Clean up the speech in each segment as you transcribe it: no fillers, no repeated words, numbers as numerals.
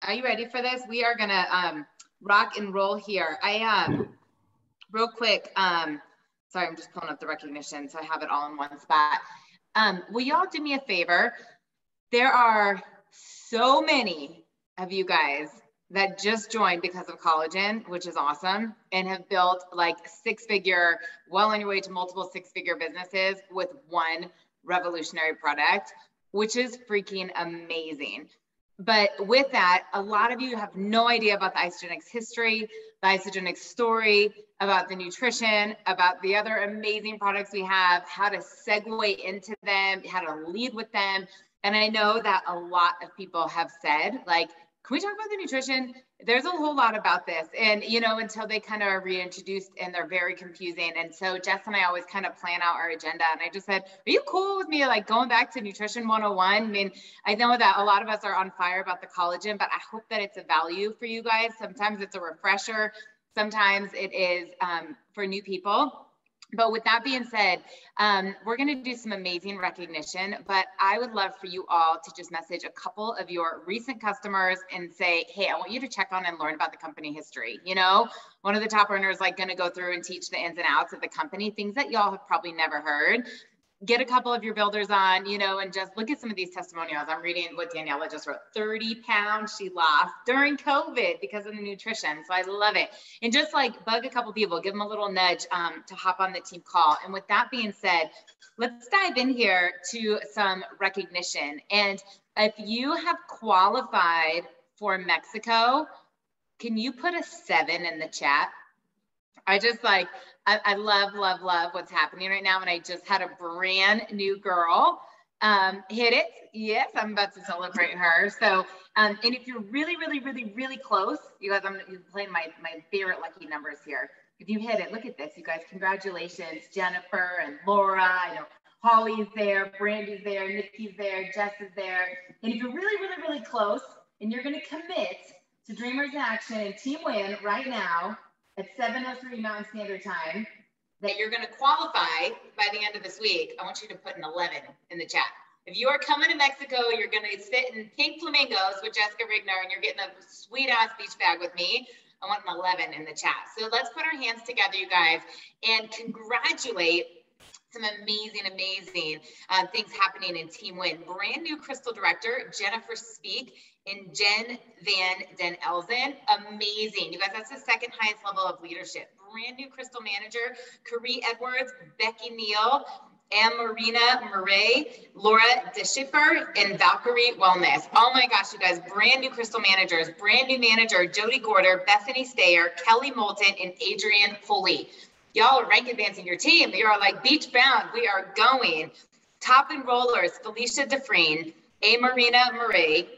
Are you ready for this? We are gonna rock and roll here. Real quick, sorry, I'm just pulling up the recognition so I have it all in one spot. Will y'all do me a favor? There are so many of you guys that just joined because of collagen, which is awesome, and have built like six-figure, well on your way to multiple six-figure businesses with one revolutionary product, which is freaking amazing. But with that, a lot of you have no idea about the Isagenix history, the Isagenix story, about the nutrition, about the other amazing products we have, how to segue into them, how to lead with them. And I know that a lot of people have said, like, can we talk about the nutrition? There's a whole lot about this. And, you know, until they kind of are reintroduced and they're very confusing. And so Jess and I always kind of plan out our agenda. And I just said, are you cool with me like going back to Nutrition 101? I mean, I know that a lot of us are on fire about the collagen, but I hope that it's a value for you guys. Sometimes it's a refresher. Sometimes it is for new people. But with that being said, we're going to do some amazing recognition, but I would love for you all to just message a couple of your recent customers and say, hey, I want you to check on and learn about the company history. You know, one of the top earners like going to go through and teach the ins and outs of the company, things that y'all have probably never heard. Get a couple of your builders on, you know, and just look at some of these testimonials. I'm reading what Daniela just wrote. 30 pounds she lost during COVID because of the nutrition. So I love it. And just like bug a couple people, give them a little nudge to hop on the team call. And with that being said, let's dive in here to some recognition. And if you have qualified for Mexico, can you put a 7 in the chat? I just like, I love what's happening right now. And I just had a brand new girl hit it. Yes, I'm about to celebrate her. So, and if you're really close, you guys, I'm playing my favorite lucky numbers here. If you hit it, look at this, you guys, congratulations, Jennifer and Laura. I know Holly's there, Brandy's there, Nikki's there, Jess is there. And if you're really close and you're going to commit to Dreamers in Action and Team Win right now, at 7:03 Mountain Standard Time, that you're going to qualify by the end of this week, I want you to put an 11 in the chat. If you are coming to Mexico, you're going to sit in pink flamingos with Jessica Rigner, and you're getting a sweet ass beach bag with me, I want an 11 in the chat. So let's put our hands together, you guys, and congratulate some amazing things happening in Team Win. Brand new Crystal Director, Jennifer Speak, and Jen Van Den Elzen. Amazing. You guys, that's the second highest level of leadership. Brand new Crystal Manager, Carrie Edwards, Becky Neal, and Marina Murray, Laura DeSchiffer, and Valkyrie Wellness. Oh my gosh, you guys, brand new Crystal Managers, brand new manager, Jody Gorder, Bethany Stayer, Kelly Moulton, and Adrian Foley. Y'all are rank advancing your team. You are like beach bound. We are going. Top enrollers, Felicia DeFreen, A. Marina Murray,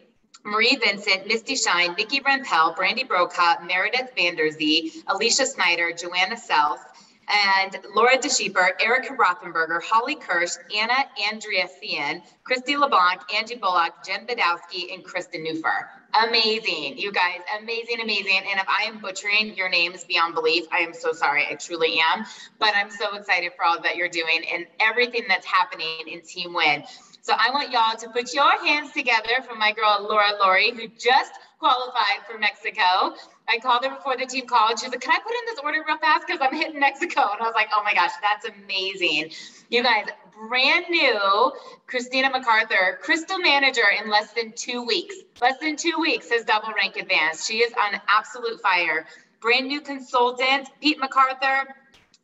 Marie Vincent, Misty Shine, Nikki Rempel, Brandy Broca, Meredith Vanderzee, Alicia Snyder, Joanna Self, and Laura DeSheeper, Erica Rothenberger, Holly Kirsch, Anna Andrea Thien, Christy LeBlanc, Angie Bullock, Jen Badowski, and Kristen Newfer. Amazing, you guys, amazing. And if I am butchering your names beyond belief, I am so sorry, I truly am. But I'm so excited for all that you're doing and everything that's happening in Team Win. So I want y'all to put your hands together for my girl, Laura Laurie, who just qualified for Mexico. I called her before the team called. She's like, can I put in this order real fast? Because I'm hitting Mexico. And I was like, oh my gosh, that's amazing. You guys, brand new Christina MacArthur, Crystal Manager in less than 2 weeks. Less than 2 weeks has double rank advanced. She is on absolute fire. Brand new consultant, Pete MacArthur,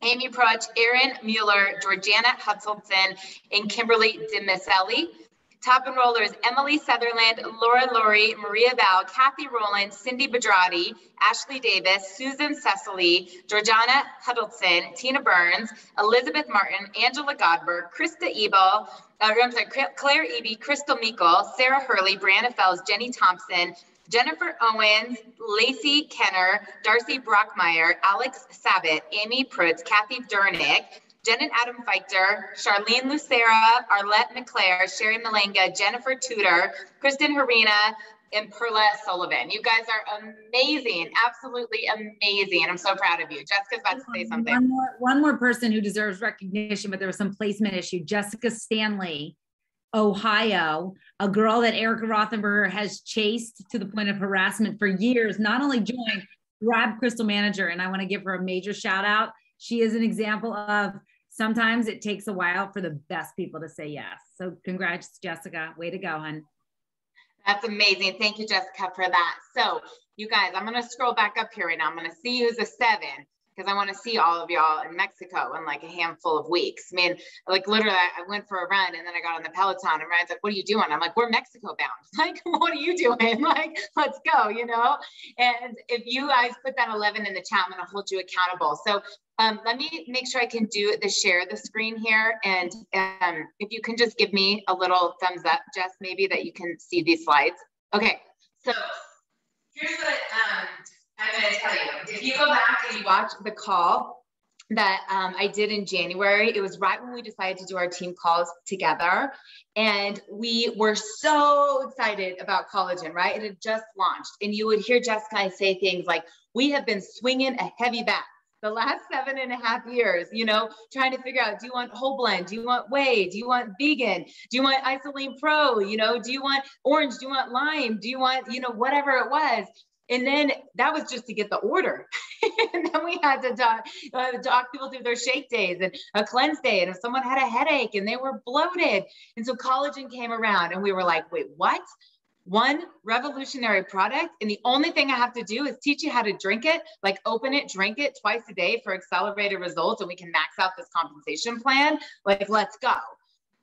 Amy Prutch, Erin Mueller, Georgiana Hutchinson, and Kimberly DiMicelli. Top enrollers, Emily Sutherland, Laura Laurie, Maria Val, Kathy Rowland, Cindy Bedrati, Ashley Davis, Susan Cecily, Georgiana Huddleston, Tina Burns, Elizabeth Martin, Angela Godberg, Krista Ebel, Claire Eby, Crystal Meikle, Sarah Hurley, Brianna Fells, Jenny Thompson, Jennifer Owens, Lacey Kenner, Darcy Brockmeyer, Alex Sabat, Amy Prutz, Kathy Dernick, Jen and Adam Feichter, Charlene Lucera, Arlette McClare, Sherry Malenga, Jennifer Tudor, Kristen Harina, and Perla Sullivan. You guys are amazing, absolutely amazing. I'm so proud of you. Jessica's about to say something. One more person who deserves recognition, but there was some placement issue. Jessica Stanley Ohio, a girl that Erica Rothenberger has chased to the point of harassment for years, not only joined, grabbed Crystal Manager. And I want to give her a major shout out. She is an example of sometimes it takes a while for the best people to say yes. So congrats, Jessica. Way to go, hon. That's amazing. Thank you, Jessica, for that. So you guys, I'm going to scroll back up here right now. I'm going to see who's a 7 because I want to see all of y'all in Mexico in like a handful of weeks. I mean, like literally I went for a run and then I got on the Peloton and Ryan's like, what are you doing? I'm like, we're Mexico bound. Like, what are you doing? Like, let's go, you know? And if you guys put that 11 in the chat, I'm going to hold you accountable. So let me make sure I can do the share the screen here. And if you can just give me a little thumbs up, Jess, maybe that you can see these slides. Okay, so here's what I'm going to tell you. If you go back and you watch the call that I did in January, it was right when we decided to do our team calls together. And we were so excited about collagen, right? It had just launched. And you would hear Jessica say things like, we have been swinging a heavy bat the last 7.5 years, you know, trying to figure out, do you want whole blend? Do you want whey? Do you want vegan? Do you want Isolene Pro? You know, do you want orange? Do you want lime? Do you want, you know, whatever it was? And then that was just to get the order. And then we had to talk people through their shake days and a cleanse day. And if someone had a headache and they were bloated. And so collagen came around and we were like, wait, what? One revolutionary product. And the only thing I have to do is teach you how to drink it, like open it, drink it twice a day for accelerated results. And we can max out this compensation plan. Like, let's go.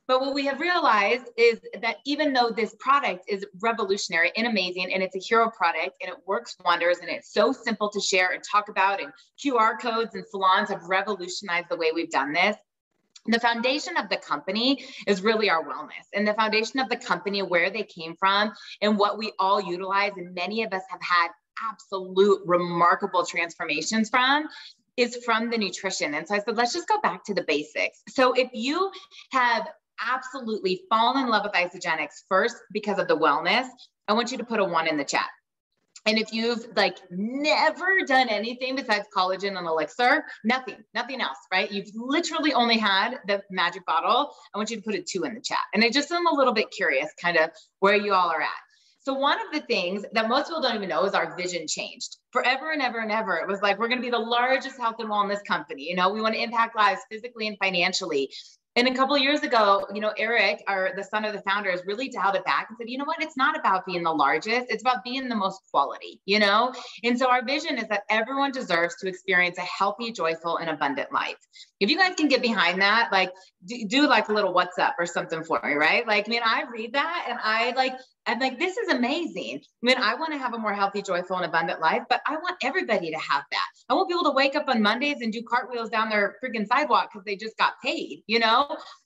But what we have realized is that even though this product is revolutionary and amazing, and it's a hero product and it works wonders and it's so simple to share and talk about, and QR codes and salons have revolutionized the way we've done this, the foundation of the company is really our wellness, and the foundation of the company, where they came from and what we all utilize, and many of us have had absolute remarkable transformations from, is from the nutrition. And so I said, let's just go back to the basics. So if you have absolutely fallen in love with Isagenix first because of the wellness, I want you to put a 1 in the chat. And if you've like never done anything besides collagen and elixir, nothing else, right? You've literally only had the magic bottle, I want you to put a 2 in the chat. And I just am a little bit curious kind of where you all are at. So one of the things that most people don't even know is our vision changed forever and ever and ever. It was like, we're going to be the largest health and wellness company. You know, we want to impact lives physically and financially. And a couple of years ago, you know, Eric, the son of the founders, really dialed it back and said, you know what, it's not about being the largest, it's about being the most quality, you know? And so our vision is that everyone deserves to experience a healthy, joyful, and abundant life. If you guys can get behind that, like do like a little what's up or something for me, right? Like, I mean, I read that and I'm like, this is amazing. I mean, I want to have a more healthy, joyful, and abundant life, but I want everybody to have that. I want people to wake up on Mondays and do cartwheels down their freaking sidewalk because they just got paid, you know?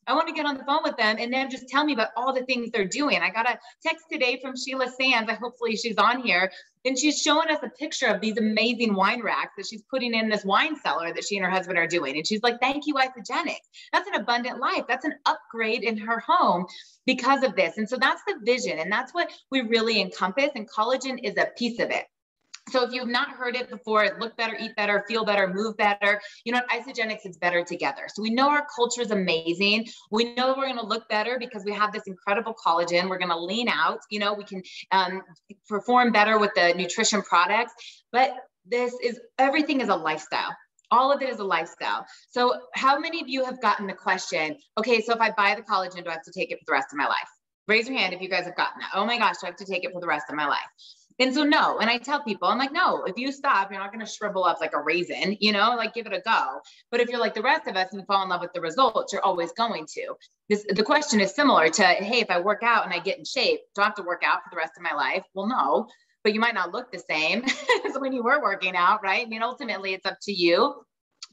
I want to get on the phone with them and then just tell me about all the things they're doing. I got a text today from Sheila Sands. Hopefully she's on here. And she's showing us a picture of these amazing wine racks that she's putting in this wine cellar that she and her husband are doing. And she's like, thank you, Isagenix. That's an abundant life. That's an upgrade in her home because of this. And so that's the vision. And that's what we really encompass. And collagen is a piece of it. So if you've not heard it before, look better, eat better, feel better, move better, you know, at Isagenix, it's better together. So we know our culture is amazing. We know we're going to look better because we have this incredible collagen. We're going to lean out, you know, we can perform better with the nutrition products, but everything is a lifestyle. All of it is a lifestyle. So how many of you have gotten the question, okay, so if I buy the collagen, do I have to take it for the rest of my life? Raise your hand if you guys have gotten that. Oh my gosh, do I have to take it for the rest of my life? And so no, and I tell people, I'm like, no, if you stop, you're not going to shrivel up like a raisin, you know, like give it a go. But if you're like the rest of us and fall in love with the results, you're always going to. The question is similar to, hey, if I work out and I get in shape, do I have to work out for the rest of my life? Well, no, but you might not look the same as when you were working out, right? I mean, ultimately it's up to you.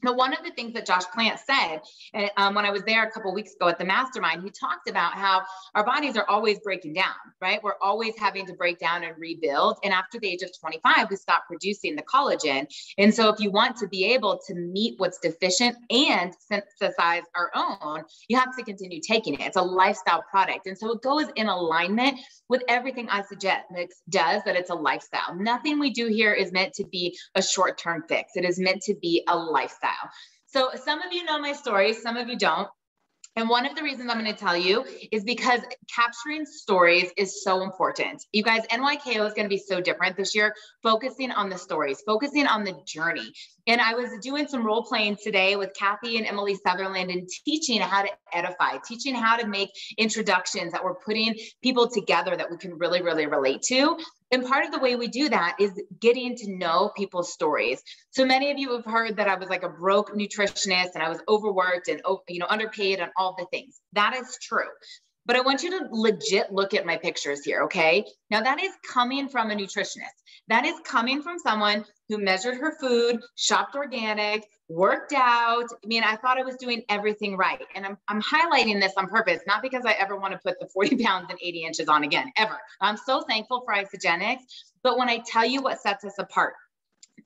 But one of the things that Josh Plant said when I was there a couple of weeks ago at the mastermind, he talked about how our bodies are always breaking down, right? We're always having to break down and rebuild. And after the age of 25, we stop producing the collagen. And so if you want to be able to meet what's deficient and synthesize our own, you have to continue taking it. It's a lifestyle product. And so it goes in alignment with everything Isagenix does, that it's a lifestyle. Nothing we do here is meant to be a short-term fix. It is meant to be a lifestyle. So some of you know my story, some of you don't. And one of the reasons I'm going to tell you is because capturing stories is so important. You guys, NYKO is going to be so different this year, focusing on the stories, focusing on the journey. And I was doing some role playing today with Kathy and Emily Sutherland and teaching how to edify, teaching how to make introductions that we're putting people together that we can really, really relate to. And part of the way we do that is getting to know people's stories. So many of you have heard that I was like a broke nutritionist and I was overworked and underpaid and all the things. That is true. But I want you to legit look at my pictures here, okay? Now that is coming from a nutritionist. That is coming from someone who measured her food, shopped organic, worked out. I mean, I thought I was doing everything right. And I'm highlighting this on purpose, not because I ever want to put the 40 pounds and 80 inches on again, ever. I'm so thankful for Isagenix. But when I tell you what sets us apart,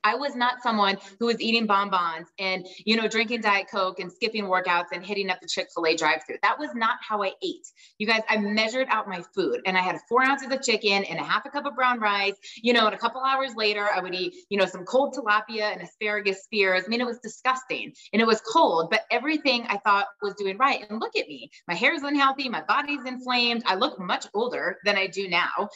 I was not someone who was eating bonbons and, drinking Diet Coke and skipping workouts and hitting up the Chick-fil-A drive-thru. That was not how I ate. You guys, I measured out my food and I had 4 ounces of chicken and a half a cup of brown rice, and a couple hours later, I would eat, some cold tilapia and asparagus spears. I mean, it was disgusting and it was cold, but everything I thought was doing right. And look at me, my hair is unhealthy. My body's inflamed. I look much older than I do now,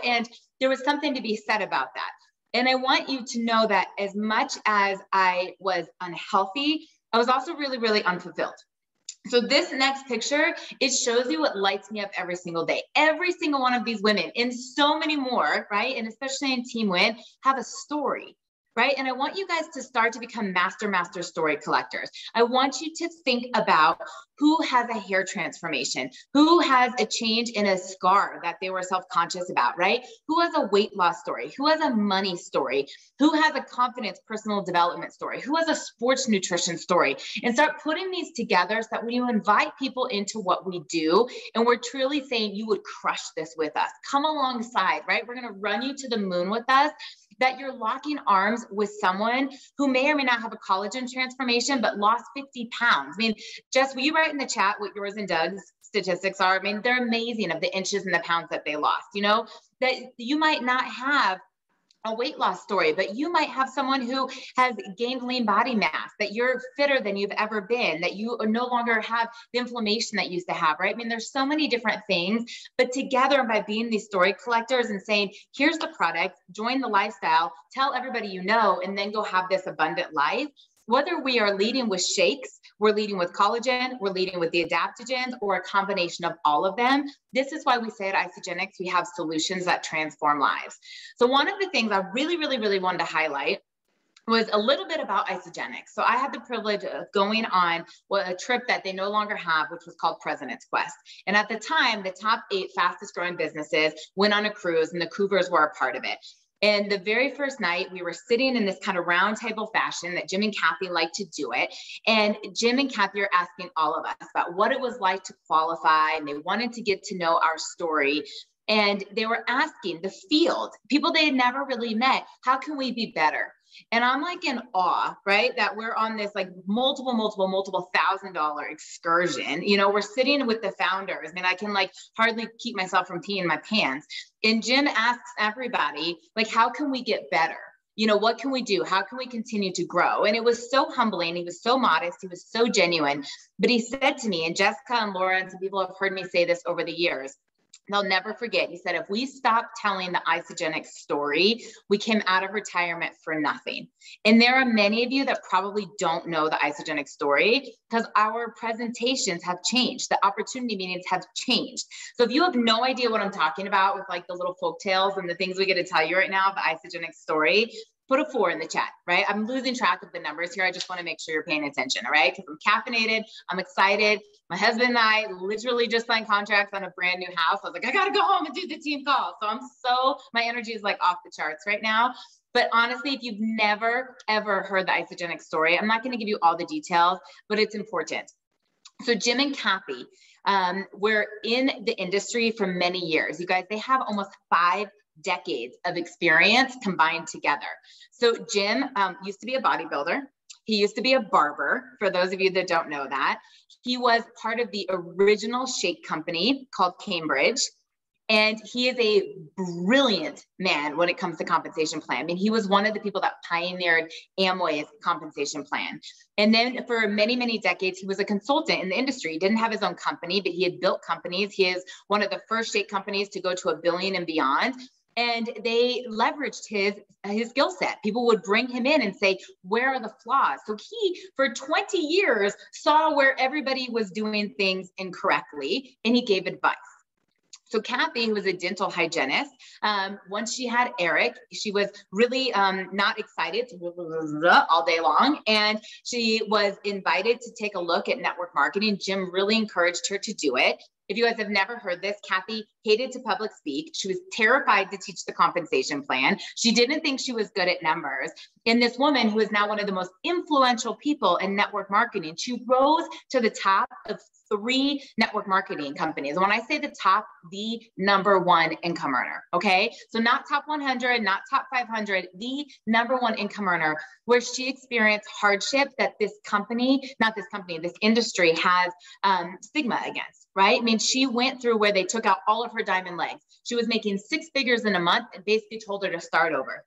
and there was something to be said about that. And I want you to know that as much as I was unhealthy, I was also really, really unfulfilled. So this next picture, it shows you what lights me up every single day. Every single one of these women and so many more, right? And especially in Team Win, have a story, right? And I want you guys to start to become master story collectors. I want you to think about who has a hair transformation, who has a change in a scar that they were self-conscious about, right? Who has a weight loss story, who has a money story, who has a confidence personal development story, who has a sports nutrition story, and start putting these together so that when you invite people into what we do, and we're truly saying you would crush this with us, come alongside, right? We're going to run you to the moon with us, that you're locking arms with someone who may or may not have a collagen transformation, but lost 50 pounds. I mean, Jess, will you write in the chat what yours and Doug's statistics are? I mean, they're amazing of the inches and the pounds that they lost, that you might not have a weight loss story, but you might have someone who has gained lean body mass, that you're fitter than you've ever been, that you no longer have the inflammation that you used to have, right? I mean, there's so many different things, but together by being these story collectors and saying, here's the product, join the lifestyle, tell everybody you know, and then go have this abundant life. Whether we are leading with shakes, we're leading with collagen, we're leading with the adaptogens, or a combination of all of them. This is why we say at Isagenix, we have solutions that transform lives. So one of the things I really, really, really wanted to highlight was a little bit about Isagenix. So I had the privilege of going on a trip that they no longer have, which was called President's Quest. And at the time, the top 8 fastest growing businesses went on a cruise and the Cougars were a part of it. And the very first night, we were sitting in this kind of round table fashion that Jim and Kathy like to do it. And Jim and Kathy are asking all of us about what it was like to qualify. And they wanted to get to know our story. And they were asking the field, people they had never really met, how can we be better? And I'm like in awe, right? That we're on this like multiple $1,000 excursion. We're sitting with the founders. I mean, I can like hardly keep myself from peeing my pants. And Jim asks everybody, like, how can we get better? What can we do? How can we continue to grow? And it was so humbling. He was so modest. He was so genuine. But he said to me, and Jessica and Laura and some people have heard me say this over the years, they'll never forget. He said, if we stop telling the Isagenix story, we came out of retirement for nothing. And there are many of you that probably don't know the Isagenix story because our presentations have changed. The opportunity meetings have changed. So if you have no idea what I'm talking about with like the little folk tales and the things we get to tell you right now, the Isagenix story, put a 4 in the chat, right? I'm losing track of the numbers here. I just want to make sure you're paying attention, all right? Because I'm caffeinated, I'm excited. My husband and I literally just signed contracts on a brand new house. I was like, I got to go home and do the team call. So my energy is like off the charts right now. But honestly, if you've never, ever heard the Isagenix story, I'm not going to give you all the details, but it's important. So Jim and Kathy were in the industry for many years. You guys, they have almost 5 decades of experience combined together. So Jim used to be a bodybuilder. He used to be a barber, for those of you that don't know that. He was part of the original shake company called Cambridge. And he is a brilliant man when it comes to compensation plan. I mean, he was one of the people that pioneered Amway's compensation plan. And then for many, many decades, he was a consultant in the industry. He didn't have his own company, but he had built companies. He is one of the first Shake companies to go to $1 billion and beyond. And they leveraged his skill set. People would bring him in and say, where are the flaws? So he, for 20 years, saw where everybody was doing things incorrectly, and he gave advice. So Kathy, who was a dental hygienist, once she had Eric, she was really not excited all day long. And she was invited to take a look at network marketing. Jim really encouraged her to do it. If you guys have never heard this, Kathy hated to public speak. She was terrified to teach the compensation plan. She didn't think she was good at numbers. And this woman, who is now one of the most influential people in network marketing, she rose to the top of 3 network marketing companies. And when I say the top, the #1 income earner, okay? So not top 100, not top 500, the #1 income earner, where she experienced hardship that this industry has stigma against, right? I mean, she went through where they took out all of her diamond legs. She was making 6 figures in a month and basically told her to start over.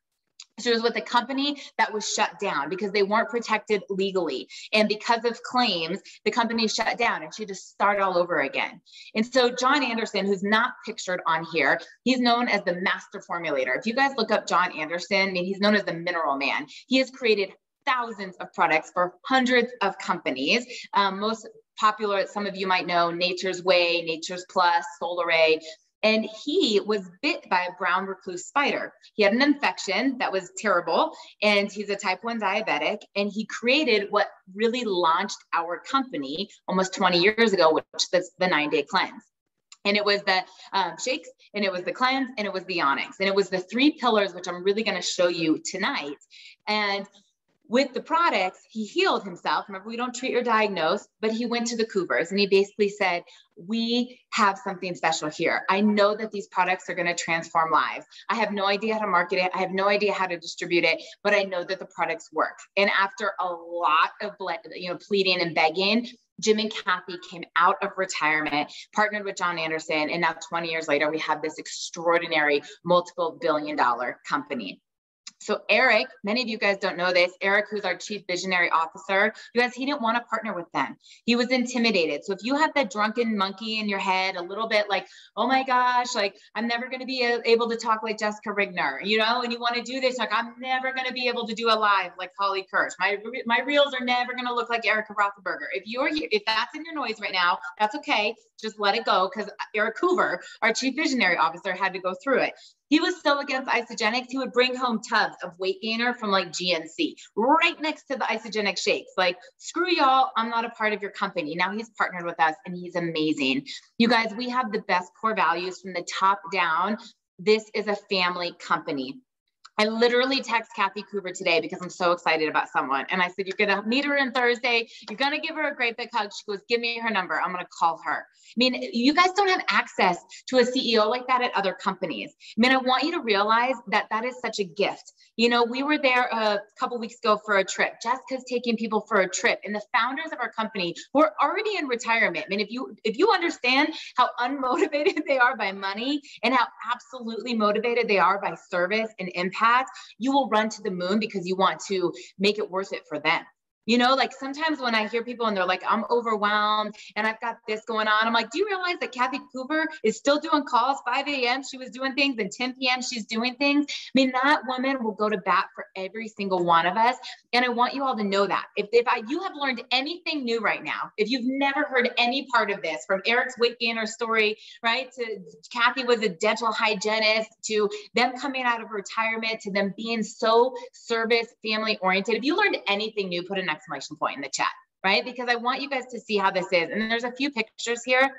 She was with a company that was shut down because they weren't protected legally. And because of claims, the company shut down and she had to start all over again. And so John Anderson, who's not pictured on here, he's known as the master formulator. If you guys look up John Anderson, I mean, he's known as the mineral man. He has created thousands of products for hundreds of companies. Most popular, some of you might know, Nature's Way, Nature's Plus, Solaray. And he was bit by a brown recluse spider. He had an infection that was terrible, and he's a type 1 diabetic. And he created what really launched our company almost 20 years ago, which is the 9-day cleanse. And it was the shakes, and it was the cleanse, and it was the onyx. And it was the 3 pillars, which I'm really going to show you tonight. And with the products, he healed himself. Remember, we don't treat or diagnose, but he went to the Coopers and he basically said, we have something special here. I know that these products are going to transform lives. I have no idea how to market it. I have no idea how to distribute it, but I know that the products work. And after a lot of pleading and begging, Jim and Kathy came out of retirement, partnered with John Anderson, and now 20 years later, we have this extraordinary multiple billion-dollar company. So Eric, many of you guys don't know this, Eric, who's our chief visionary officer, you guys, he didn't want to partner with them. He was intimidated. So if you have that drunken monkey in your head, a little bit like, oh my gosh, like I'm never going to be able to talk like Jessica Rigner, and you want to do this, like I'm never going to be able to do a live like Holly Kirsch. My reels are never going to look like Erica Rothenberger. If you're here, if that's in your noise right now, that's okay. Just let it go, because Eric Hoover, our chief visionary officer, had to go through it. He was so against isogenics, he would bring home tubs of weight gainer from like GNC right next to the isogenic shakes. Like, screw y'all, I'm not a part of your company. Now he's partnered with us and he's amazing. You guys, we have the best core values from the top down. This is a family company. I literally text Kathy Coover today because I'm so excited about someone. And I said, you're going to meet her on Thursday. You're going to give her a great big hug. She goes, give me her number. I'm going to call her. I mean, you guys don't have access to a CEO like that at other companies. I mean, I want you to realize that that is such a gift. We were there a couple weeks ago for a trip. Jessica's taking people for a trip, and the founders of our company who are already in retirement. I mean, if you understand how unmotivated they are by money and how absolutely motivated they are by service and impact, you will run to the moon because you want to make it worth it for them. Like sometimes when I hear people and they're like, I'm overwhelmed and I've got this going on, I'm like, do you realize that Kathy Cooper is still doing calls 5 a.m. She was doing things, and 10 p.m. she's doing things. I mean, that woman will go to bat for every single one of us. And I want you all to know that if you have learned anything new right now, if you've never heard any part of this, from Eric's weight gainer story, right, to Kathy was a dental hygienist, to them coming out of retirement, to them being so service family oriented, if you learned anything new, put an exclamation point in the chat, right? Because I want you guys to see how this is. And there's a few pictures here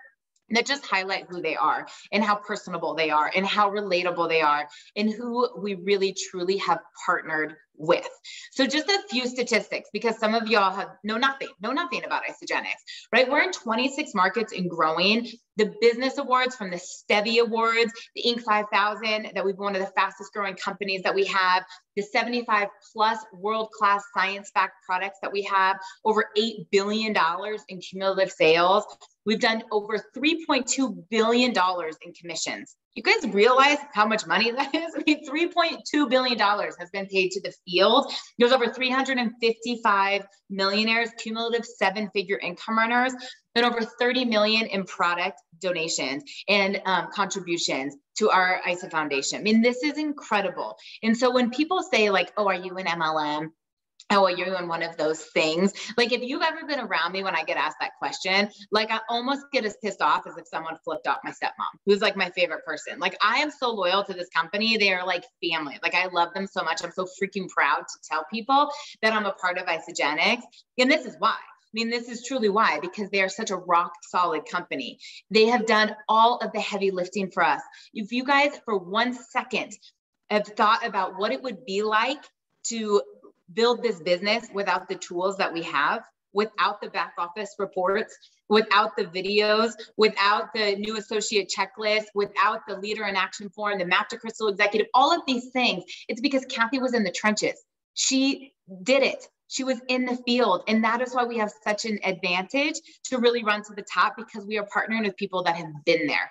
that just highlight who they are and how personable they are and how relatable they are and who we really truly have partnered with. So just a few statistics, because some of y'all know nothing about Isogenics, right? We're in 26 markets and growing. The business awards, from the Stevie Awards, the Inc. 5000, that we've been one of the fastest growing companies that we have, the 75 plus world-class science-backed products that we have, over $8 billion in cumulative sales. We've done over $3.2 billion in commissions. You guys realize how much money that is? I mean, $3.2 billion has been paid to the field. There's over 355 millionaires, cumulative 7-figure income earners, and over 30 million in product donations and contributions to our ISA Foundation. I mean, this is incredible. And so when people say like, oh, are you an MLM? Oh, are you in one of those things? Like if you've ever been around me when I get asked that question, like I almost get as pissed off as if someone flipped off my stepmom, who's like my favorite person. Like I am so loyal to this company. They are like family. Like I love them so much. I'm so freaking proud to tell people that I'm a part of Isagenix. And this is why. I mean, this is truly why, because they are such a rock solid company. They have done all of the heavy lifting for us. If you guys for 1 second have thought about what it would be like to build this business without the tools that we have, without the back office reports, without the videos, without the new associate checklist, without the leader in action form, the map to crystal executive, all of these things, it's because Kathy was in the trenches. She did it. She was in the field. And that is why we have such an advantage to really run to the top, because we are partnering with people that have been there.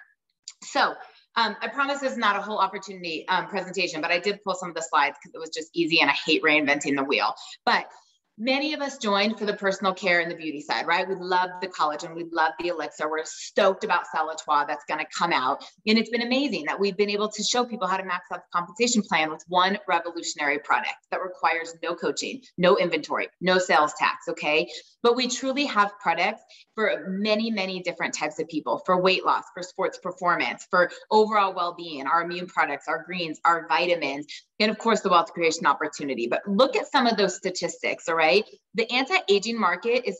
So I promise this is not a whole opportunity presentation, but I did pull some of the slides because it was just easy and I hate reinventing the wheel. But many of us joined for the personal care and the beauty side, right? We love the collagen, we love the elixir. We're stoked about Salatois that's going to come out. And it's been amazing that we've been able to show people how to max out the compensation plan with one revolutionary product that requires no coaching, no inventory, no sales tax, okay? But we truly have products for many, many different types of people, for weight loss, for sports performance, for overall well-being, our immune products, our greens, our vitamins, and of course the wealth creation opportunity. But look at some of those statistics, all right? The anti-aging market is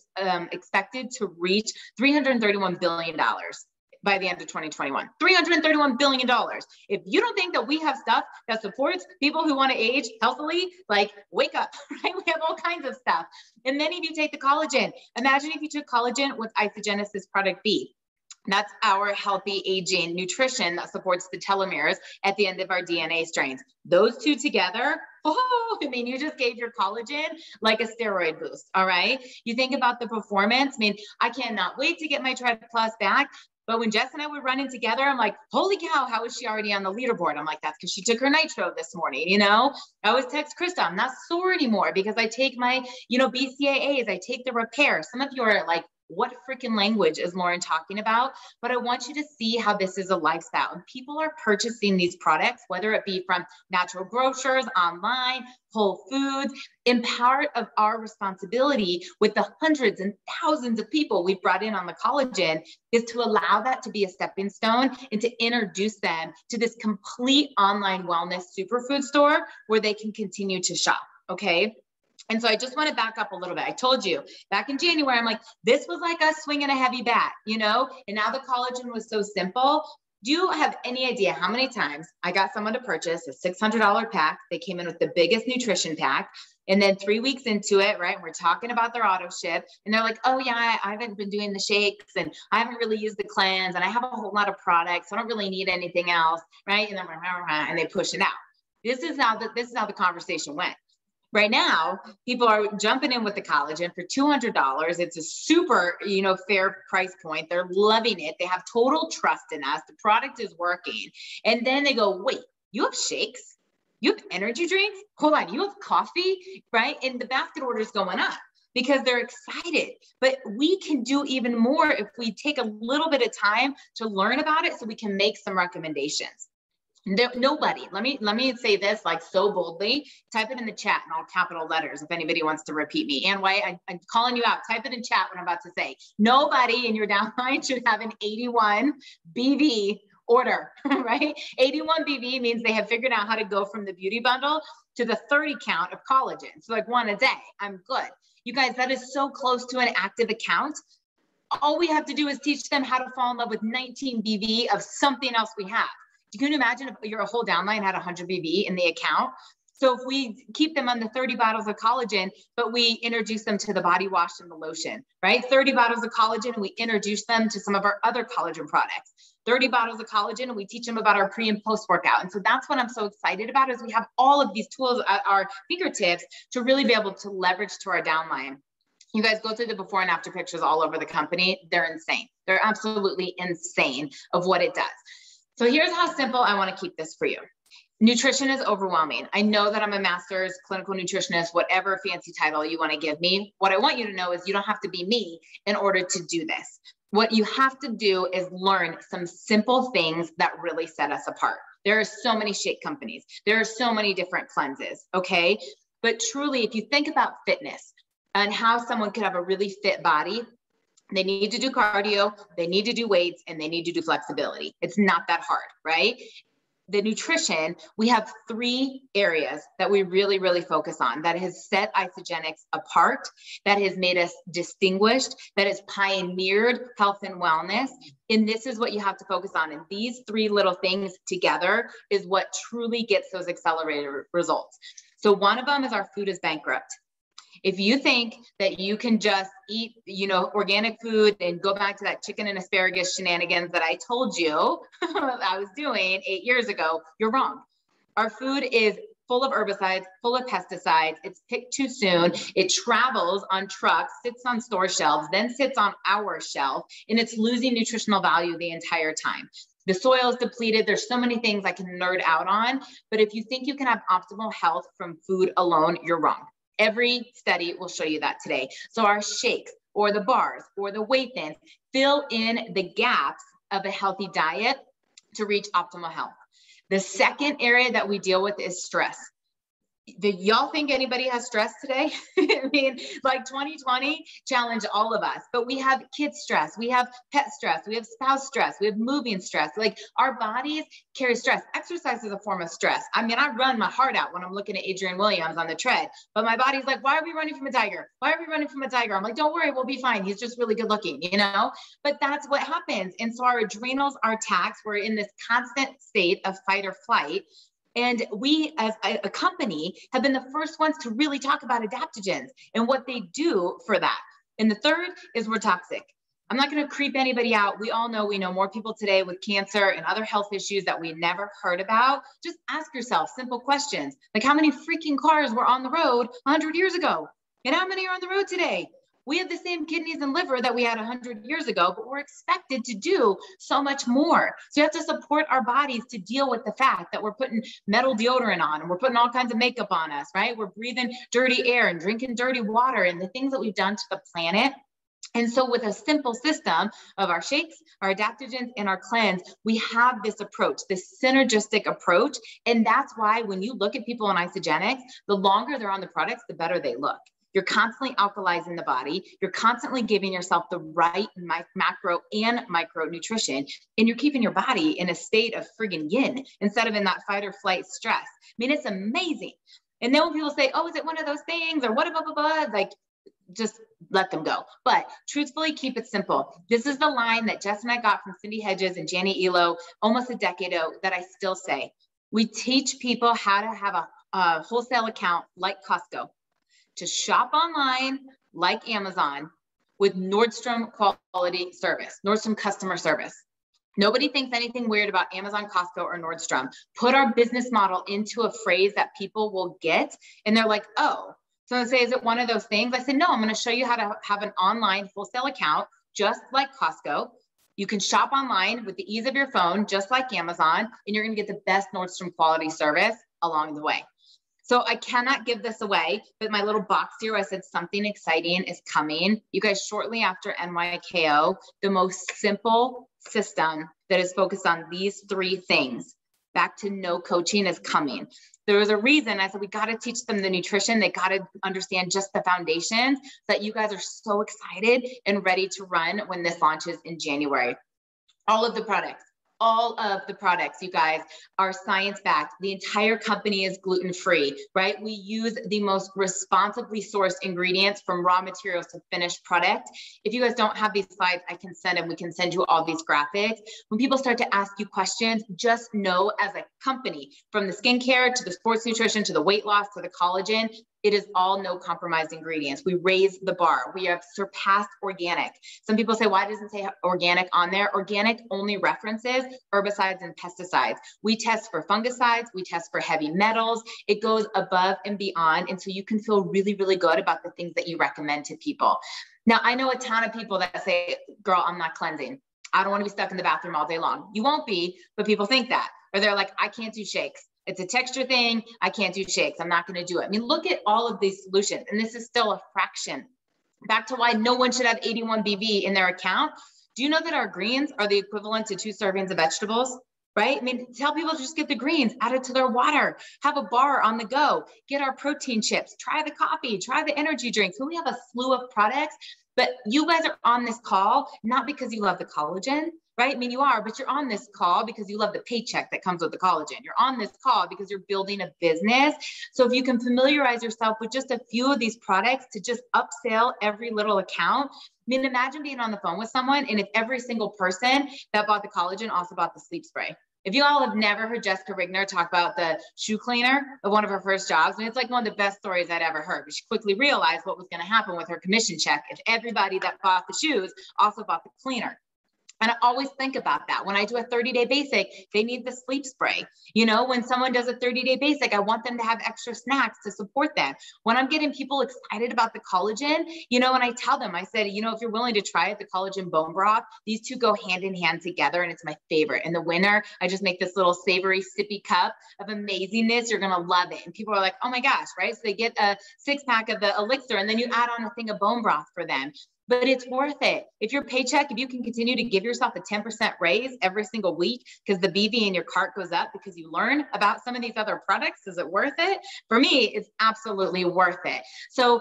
expected to reach $331 billion by the end of 2021. $331 billion. If you don't think that we have stuff that supports people who want to age healthily, like wake up, right? We have all kinds of stuff. And then if you take the collagen, imagine if you took collagen with Isagenesis product B. That's our healthy aging nutrition that supports the telomeres at the end of our DNA strains. Those two together, oh, I mean, you just gave your collagen like a steroid boost, all right? You think about the performance. I mean, I cannot wait to get my Tread Plus back. But when Jess and I were running together, I'm like, holy cow, how is she already on the leaderboard? I'm like, that's because she took her nitro this morning, you know? I always text Krista, I'm not sore anymore because I take my, BCAAs, I take the repair. Some of you are like, what freaking language is Lauren talking about? But I want you to see how this is a lifestyle. And people are purchasing these products, whether it be from natural grocers, online, Whole Foods, and part of our responsibility with the hundreds and thousands of people we've brought in on the collagen is to allow that to be a stepping stone and to introduce them to this complete online wellness superfood store where they can continue to shop, okay? And so I just want to back up a little bit. I told you back in January, I'm like, this was like us swinging a heavy bat, and now the collagen was so simple. Do you have any idea how many times I got someone to purchase a $600 pack? They came in with the biggest nutrition pack. And then 3 weeks into it, right, we're talking about their auto ship and they're like, oh yeah, I haven't been doing the shakes and I haven't really used the cleanse and I have a whole lot of products. So I don't really need anything else, right? And then and they push it out. This is how the conversation went. Right now, people are jumping in with the collagen for $200. It's a super, fair price point. They're loving it. They have total trust in us. The product is working. And then they go, wait, you have shakes? You have energy drinks? Hold on, you have coffee, right? And the basket order is going up because they're excited. But we can do even more if we take a little bit of time to learn about it so we can make some recommendations. Nobody, let me say this like so boldly, type it in the chat in all capital letters if anybody wants to repeat me. Ann White, I'm calling you out, type it in chat what I'm about to say. Nobody in your downline should have an 81 BV order, right? 81 BV means they have figured out how to go from the beauty bundle to the 30 count of collagen. So like one a day, I'm good. You guys, that is so close to an active account. All we have to do is teach them how to fall in love with 19 BV of something else we have. You can imagine if your whole downline had 100 BV in the account. So if we keep them on the 30 bottles of collagen, but we introduce them to the body wash and the lotion, right? 30 bottles of collagen, and we introduce them to some of our other collagen products. 30 bottles of collagen, and we teach them about our pre and post workout. And so that's what I'm so excited about is we have all of these tools at our fingertips to really be able to leverage to our downline. You guys go through the before and after pictures all over the company. They're insane. They're absolutely insane of what it does. So here's how simple I want to keep this for you. Nutrition is overwhelming. I know that I'm a master's clinical nutritionist, whatever fancy title you want to give me. What I want you to know is you don't have to be me in order to do this. What you have to do is learn some simple things that really set us apart. There are so many shake companies. There are so many different cleanses, okay? But truly, if you think about fitness and how someone could have a really fit body, they need to do cardio, they need to do weights, and they need to do flexibility. It's not that hard, right? The nutrition, we have 3 areas that we really, really focus on that has set Isagenix apart, that has made us distinguished, that has pioneered health and wellness. And this is what you have to focus on. And these 3 little things together is what truly gets those accelerated results. So one of them is our food is bankrupt. If you think that you can just eat, organic food and go back to that chicken and asparagus shenanigans that I told you I was doing 8 years ago, you're wrong. Our food is full of herbicides, full of pesticides. It's picked too soon. It travels on trucks, sits on store shelves, then sits on our shelf, and it's losing nutritional value the entire time. The soil is depleted. There's so many things I can nerd out on, but if you think you can have optimal health from food alone, you're wrong. Every study will show you that today. So our shakes or the bars or the weight thins fill in the gaps of a healthy diet to reach optimal health. The second area that we deal with is stress. Do y'all think anybody has stress today? I mean, like 2020 challenged all of us, but we have kids stress, we have pet stress, we have spouse stress, we have moving stress. Like our bodies carry stress. Exercise is a form of stress. I mean, I run my heart out when I'm looking at Adrian Williams on the tread, but my body's like, why are we running from a tiger? Why are we running from a tiger? I'm like, don't worry, we'll be fine. He's just really good looking, but that's what happens. And so our adrenals are taxed. We're in this constant state of fight or flight. And we, as a company, have been the first ones to really talk about adaptogens and what they do for that. And the third is we're toxic. I'm not going to creep anybody out. We know more people today with cancer and other health issues that we never heard about. Just ask yourself simple questions, like how many freaking cars were on the road 100 years ago? And how many are on the road today? We have the same kidneys and liver that we had 100 years ago, but we're expected to do so much more. So you have to support our bodies to deal with the fact that we're putting metal deodorant on and we're putting all kinds of makeup on us, right? We're breathing dirty air and drinking dirty water and the things that we've done to the planet. And so with a simple system of our shakes, our adaptogens, and our cleanse, we have this approach, this synergistic approach. And that's why when you look at people on Isagenix, the longer they're on the products, the better they look. You're constantly alkalizing the body. You're constantly giving yourself the right macro and micro nutrition, and you're keeping your body in a state of friggin' yin instead of in that fight or flight stress. I mean, it's amazing. And then when people say, oh, is it one of those things or what, blah, blah, blah, like just let them go. But truthfully, keep it simple. This is the line that Jess and I got from Cindy Hedges and Janie Elo almost a decade ago that I still say. We teach people how to have a wholesale account like Costco, to shop online like Amazon with Nordstrom quality service, Nordstrom customer service. Nobody thinks anything weird about Amazon, Costco, or Nordstrom. Put our business model into a phrase that people will get, and they're like, oh. So I say, is it one of those things? I said, no, I'm going to show you how to have an online wholesale account, just like Costco. You can shop online with the ease of your phone, just like Amazon, and you're going to get the best Nordstrom quality service along the way. So I cannot give this away, but my little box here, I said something exciting is coming. You guys, shortly after NYKO, the most simple system that is focused on these 3 things, back to no coaching, is coming. There was a reason I said, we got to teach them the nutrition. They got to understand just the foundations, so that you guys are so excited and ready to run when this launches in January. All of the products, you guys, are science-backed. The entire company is gluten-free, right? We use the most responsibly sourced ingredients from raw materials to finished product. If you guys don't have these slides, I can send them. We can send you all these graphics. When people start to ask you questions, just know as a company, from the skincare to the sports nutrition to the weight loss to the collagen, it is all no compromise ingredients. We raise the bar. We have surpassed organic. Some people say, why doesn't it say organic on there? Organic only references herbicides and pesticides. We test for fungicides. We test for heavy metals. It goes above and beyond. And so you can feel really, really good about the things that you recommend to people. Now, I know a ton of people that say, girl, I'm not cleansing. I don't want to be stuck in the bathroom all day long. You won't be, but people think that. Or they're like, I can't do shakes. It's a texture thing. I can't do shakes. I'm not going to do it. I mean, look at all of these solutions. And this is still a fraction. Back to why no one should have 81 BV in their account. Do you know that our greens are the equivalent to 2 servings of vegetables? Right? I mean, tell people to just get the greens, add it to their water, have a bar on the go, get our protein chips, try the coffee, try the energy drinks. So we have a slew of products, but you guys are on this call, not because you love the collagen, right? I mean, you are, but you're on this call because you love the paycheck that comes with the collagen. You're on this call because you're building a business. So if you can familiarize yourself with just a few of these products to just upsell every little account. I mean, imagine being on the phone with someone and if every single person that bought the collagen also bought the sleep spray. If you all have never heard Jessica Rigner talk about the shoe cleaner of one of her first jobs, and it's like one of the best stories I'd ever heard, but she quickly realized what was going to happen with her commission check if everybody that bought the shoes also bought the cleaner. And I always think about that. When I do a 30-day basic, they need the sleep spray. You know, when someone does a 30-day basic, I want them to have extra snacks to support them. When I'm getting people excited about the collagen, you know, and I tell them, I said, you know, if you're willing to try it, the collagen bone broth, these two go hand in hand together and it's my favorite. In the winter, I just make this little savory sippy cup of amazingness. You're going to love it. And people are like, oh my gosh, right? So they get a 6-pack of the elixir and then you add on a thing of bone broth for them. But it's worth it. If your paycheck, if you can continue to give yourself a 10% raise every single week because the BV in your cart goes up because you learn about some of these other products, is it worth it? For me, it's absolutely worth it. So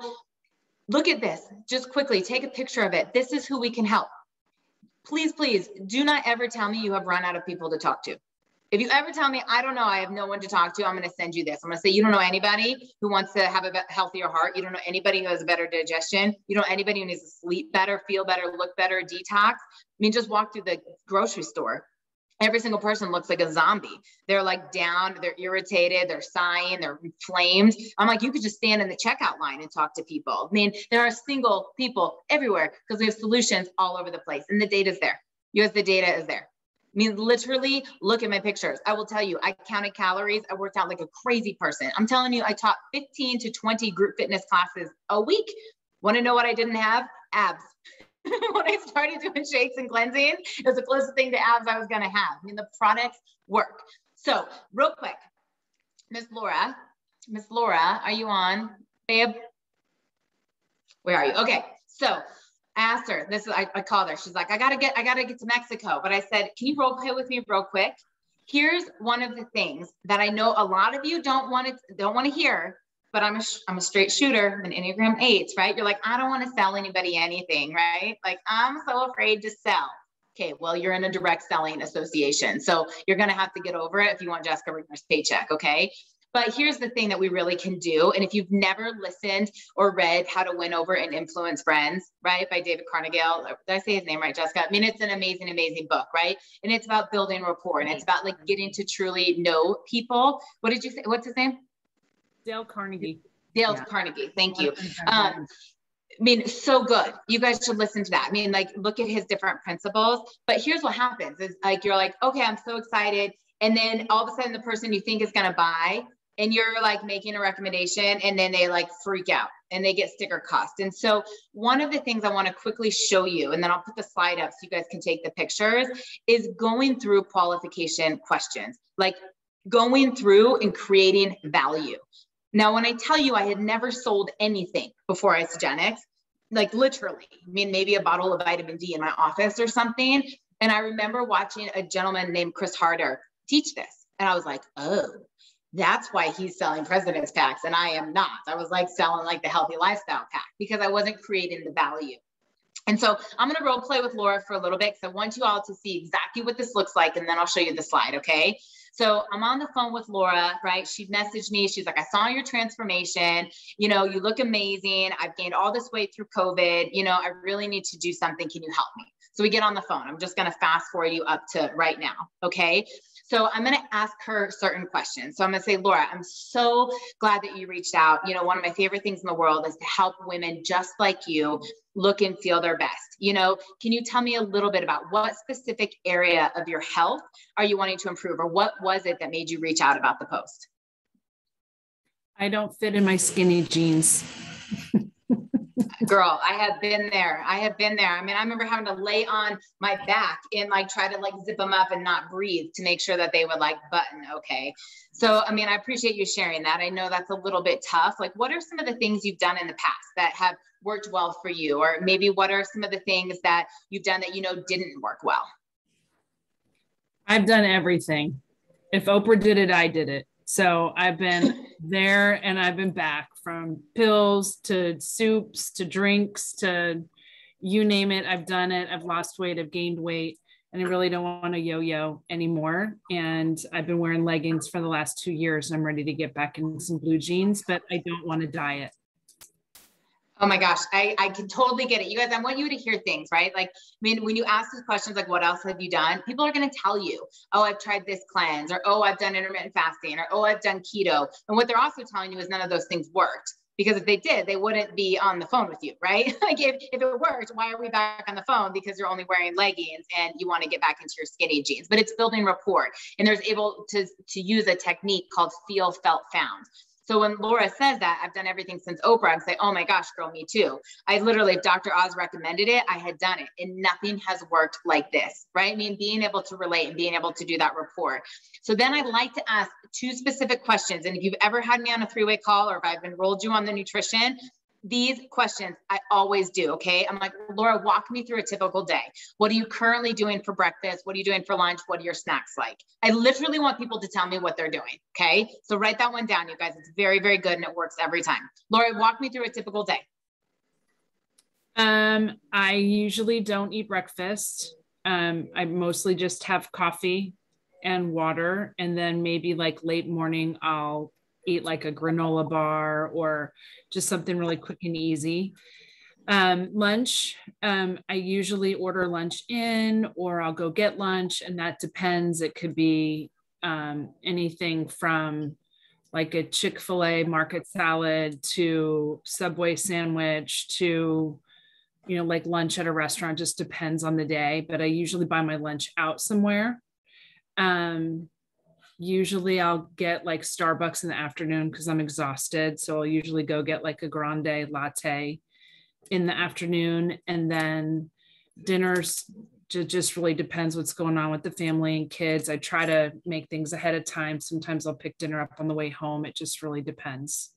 look at this. Just quickly, take a picture of it. This is who we can help. Please, please do not ever tell me you have run out of people to talk to. If you ever tell me, I don't know, I have no one to talk to, I'm going to send you this. I'm going to say, you don't know anybody who wants to have a healthier heart. You don't know anybody who has a better digestion. You don't know anybody who needs to sleep better, feel better, look better, detox. I mean, just walk through the grocery store. Every single person looks like a zombie. They're like down, they're irritated, they're sighing, they're inflamed. I'm like, you could just stand in the checkout line and talk to people. I mean, there are single people everywhere because we have solutions all over the place and the data is there. Yes, the data is there. I mean, literally look at my pictures. I will tell you, I counted calories. I worked out like a crazy person. I'm telling you, I taught 15 to 20 group fitness classes a week. Want to know what I didn't have? Abs. When I started doing shakes and cleansing, it was the closest thing to abs I was going to have. I mean, the products work. So real quick, Miss Laura, are you on, babe? Where are you? Okay. So I asked her, I called her. She's like, I gotta get to Mexico. But I said, can you role play with me real quick? Here's one of the things that I know a lot of you don't want to hear, but I'm a straight shooter, I'm an Enneagram 8, right? You're like, I don't want to sell anybody anything, right? Like, I'm so afraid to sell. Okay, well, you're in a direct selling association. So you're going to have to get over it if you want Jessica Rigner's paycheck, okay? But here's the thing that we really can do. And if you've never listened or read How to Win Over and Influence Friends, right, by David Carnegie, did I say his name right, Jessica? I mean, it's an amazing, amazing book, right? And it's about building rapport and it's about like getting to truly know people. What did you say? What's his name? Dale Carnegie. Dale Carnegie. Thank you. I mean, so good. You guys should listen to that. I mean, like, look at his different principles. But here's what happens is like, you're like, okay, I'm so excited. And then all of a sudden the person you think is going to buy, and you're like making a recommendation and then they like freak out and they get sticker cost. And so one of the things I want to quickly show you, and then I'll put the slide up so you guys can take the pictures, is going through qualification questions, like going through and creating value. Now, when I tell you I had never sold anything before Isogenics, like literally, I mean, maybe a bottle of vitamin D in my office or something. And I remember watching a gentleman named Chris Harder teach this. And I was like, oh, that's why he's selling president's packs and I am not. I was like selling like the healthy lifestyle pack because I wasn't creating the value. And so I'm going to role play with Laura for a little bit because I want you all to see exactly what this looks like. And then I'll show you the slide. Okay. So I'm on the phone with Laura, right? She messaged me. She's like, I saw your transformation. You know, you look amazing. I've gained all this weight through COVID. You know, I really need to do something. Can you help me? So we get on the phone. I'm just going to fast forward you up to right now. Okay. So I'm going to ask her certain questions. So I'm going to say, Laura, I'm so glad that you reached out. You know, one of my favorite things in the world is to help women just like you look and feel their best. You know, can you tell me a little bit about what specific area of your health are you wanting to improve, or what was it that made you reach out about the post? I don't fit in my skinny jeans. Girl, I have been there. I have been there. I mean, I remember having to lay on my back and like try to like zip them up and not breathe to make sure that they would like button okay. So, I mean, I appreciate you sharing that. I know that's a little bit tough. Like, what are some of the things you've done in the past that have worked well for you? Or maybe what are some of the things that you've done that you know didn't work well? I've done everything. If Oprah did it, I did it. So I've been there and I've been back, from pills to soups to drinks to you name it. I've done it. I've lost weight. I've gained weight, and I really don't want to yo-yo anymore. And I've been wearing leggings for the last 2 years. And I'm ready to get back in some blue jeans, but I don't want to diet. Oh my gosh, I can totally get it. You guys, I want you to hear things, right? Like, I mean, when you ask these questions, like, what else have you done? People are going to tell you, oh, I've tried this cleanse, or, oh, I've done intermittent fasting, or, oh, I've done keto. And what they're also telling you is none of those things worked, because if they did, they wouldn't be on the phone with you, right? Like if it worked, why are we back on the phone? Because you're only wearing leggings and you want to get back into your skinny jeans. But it's building rapport. And there's able to use a technique called feel, felt, found. So when Laura says that, I've done everything since Oprah, I say, oh my gosh, girl, me too. I literally, if Dr. Oz recommended it, I had done it, and nothing has worked like this, right? I mean, being able to relate and being able to do that rapport. So then I'd like to ask 2 specific questions. And if you've ever had me on a 3-way call, or if I've enrolled you on the nutrition, these questions I always do. Okay. I'm like, Laura, walk me through a typical day. What are you currently doing for breakfast? What are you doing for lunch? What are your snacks like? I literally want people to tell me what they're doing. Okay. So write that one down, you guys. It's very, very good. And it works every time. Laura, walk me through a typical day. I usually don't eat breakfast. I mostly just have coffee and water. And then maybe like late morning, I'll eat like a granola bar or just something really quick and easy. Lunch, I usually order lunch in, or I'll go get lunch, and that depends. It could be anything from like a Chick-fil-A market salad to Subway sandwich to, you know, like lunch at a restaurant. Just depends on the day, but I usually buy my lunch out somewhere. Usually I'll get like Starbucks in the afternoon because I'm exhausted. So I'll usually go get like a grande latte in the afternoon. And then dinners just really depends what's going on with the family and kids. I try to make things ahead of time. Sometimes I'll pick dinner up on the way home. It just really depends.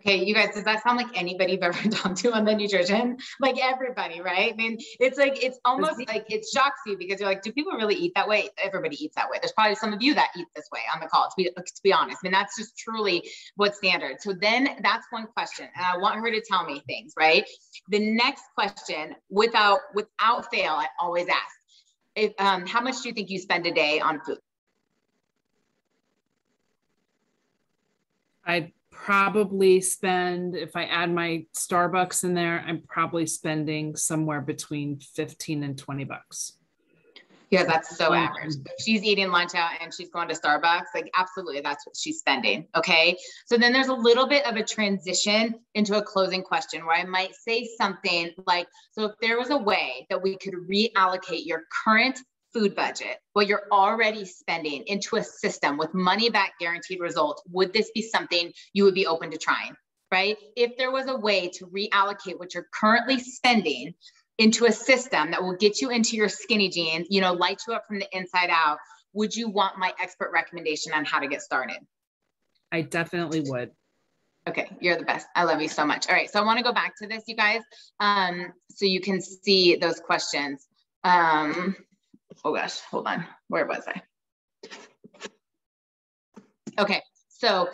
Okay, you guys, does that sound like anybody you've ever talked to on the nutrition? Like everybody, right? I mean, it's like, it's almost like it shocks you, because you're like, do people really eat that way? Everybody eats that way. There's probably some of you that eat this way on the call, to be honest. I mean, that's just truly what's standard. So then that's one question. And I want her to tell me things, right? The next question, without fail, I always ask, how much do you think you spend a day on food? I probably spend, if I add my Starbucks in there, I'm probably spending somewhere between 15 and 20 bucks. Yeah, that's so average. If she's eating lunch out and she's going to Starbucks, like absolutely that's what she's spending. Okay. So then there's a little bit of a transition into a closing question where I might say something like, so if there was a way that we could reallocate your current food budget, what you're already spending, into a system with money back guaranteed results, would this be something you would be open to trying, right? If there was a way to reallocate what you're currently spending into a system that will get you into your skinny jeans, you know, light you up from the inside out, would you want my expert recommendation on how to get started? I definitely would. Okay, you're the best. I love you so much. All right, so I want to go back to this, you guys, so you can see those questions. Oh gosh, hold on. Where was I? Okay, so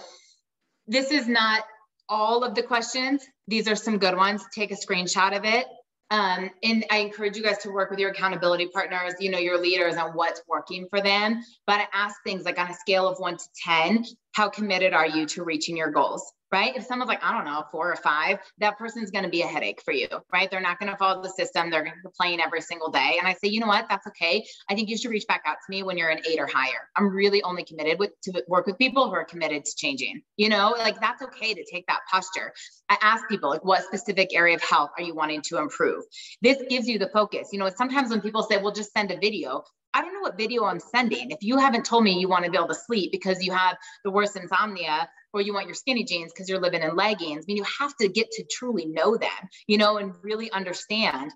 this is not all of the questions. These are some good ones. Take a screenshot of it. And I encourage you guys to work with your accountability partners, you know, your leaders, on what's working for them. But I ask things like, on a scale of 1 to 10, how committed are you to reaching your goals? Right? If someone's like, I don't know, 4 or 5, that person's going to be a headache for you, right? They're not going to follow the system. They're going to complain every single day. And I say, you know what? That's okay. I think you should reach back out to me when you're an 8 or higher. I'm really only committed to work with people who are committed to changing, you know, like that's okay to take that posture. I ask people, like, what specific area of health are you wanting to improve? This gives you the focus. You know, sometimes when people say, well, just send a video, I don't know what video I'm sending. If you haven't told me you want to be able to sleep because you have the worst insomnia or you want your skinny jeans because you're living in leggings. I mean, you have to get to truly know them, you know, and really understand.